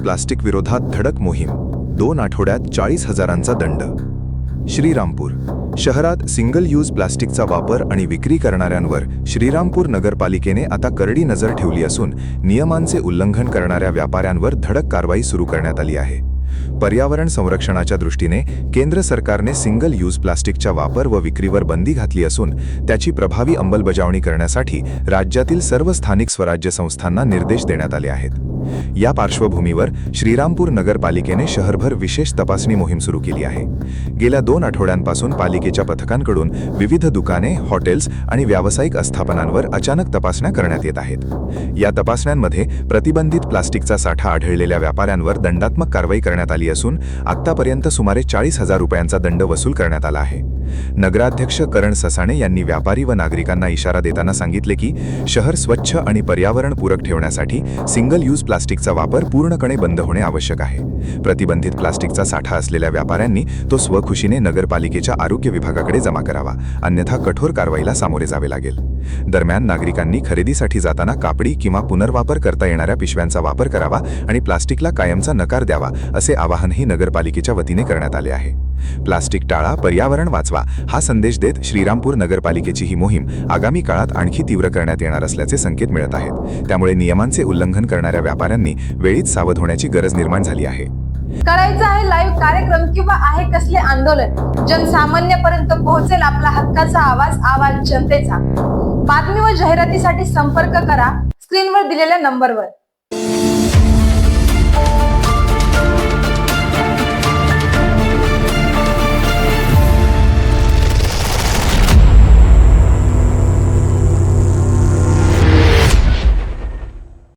Plastic विरोधात धडक मोहीम, 2 आठवड्यात 40,000चा दंड. श्रीरामपूर शहरात सिंगल यूज प्लास्टिकचा वापर आणि विक्री करणाऱ्यांवर श्रीरामपूर नगरपालिकेने आता करडी नजर ठेवली असून नियमांचे उल्लंघन करणाऱ्या व्यापाऱ्यांवर धडक कारवाई सुरू करण्यात आली आहे. पर्यावरण संरक्षणाच्या दृष्टीने केंद्र सरकारने सिंगल यूज प्लास्टिकच्या वापर व विक्रीवर बंदी घातली असून त्याची प्रभावी अंमलबजावणी करण्यासाठी राज्यातील सर्व स्थानिक स्वराज्य संस्थांना निर्देश देण्यात आले आहेत. या पार्श्वभूमीवर श्रीरामपूर नगरपालिकेने शहरभर विशेष तपासणी मोहीम सुरू केली आहे. गेल्या 2 आठवड्यांपासून पालिकेच्या पथकांकडून विविध दुकाने, हॉटेल्स आणि व्यावसायिक आस्थापनांवर अचानक तपासण्या करण्यात येत आहेत. या तपासण्यांमध्ये प्रतिबंधित प्लास्टिकचा साठा आढळलेल्या व्यापाऱ्यांवर दंडात्मक कारवाई करण्यात आली असून आतापर्यंत सुमारे 40,000 रुपयांचा दंड वसूल करण्यात आला आहे. नगराध्यक्ष करण ससाणे यांनी व्यापारी व नागरिकांना इशारा देताना सांगितले की शहर स्वच्छ आणि पर्यावरणपूरक ठेवण्यासाठी सिंगल यूज प्लास्टिकचा वापर पूर्णपणे बंद होणे आवश्यक आहे. प्रतिबंधित प्लास्टिकचा साठा असलेल्या व्यापाऱ्यांनी तो स्वखुशीने नगरपालिकेच्या आरोग्य विभागाकडे जमा करावा, अन्यथा कठोर कारवाईला सामोरे जावे लागेल. दरम्यान नागरिकांनी खरेदीसाठी जाताना कापडी किंवा पुनर्वापर करता येणाऱ्या पिशव्यांचा वापर करावा आणि प्लास्टिकला कायमचा नकार द्यावा, असे आवाहनही नगरपालिकेच्या वतीने करण्यात आले आहे. प्लास्टिक टाळा, पर्यावरण वाचवा हा संदेश देत श्रीरामपूर नगरपालिकेची ही मोहीम आगामी काळात आणखी तीव्र करण्यात येणार असल्याचे संकेत मिळत आहेत. त्यामुळे नियमांचे उल्लंघन करणाऱ्या व्यापाऱ्यांनी वेळीच सावध होण्याची गरज निर्माण झाली आहे. करायचं आहे लाईव्ह कार्यक्रम किंवा आहे कसले आंदोलन, जनसामान्यपर्यंत पोहोचेल आपला हक्काचा आवाज जनतेचा. बातमी व जाहिरातीसाठी संपर्क करा स्क्रीनवर दिलेल्या नंबरवर.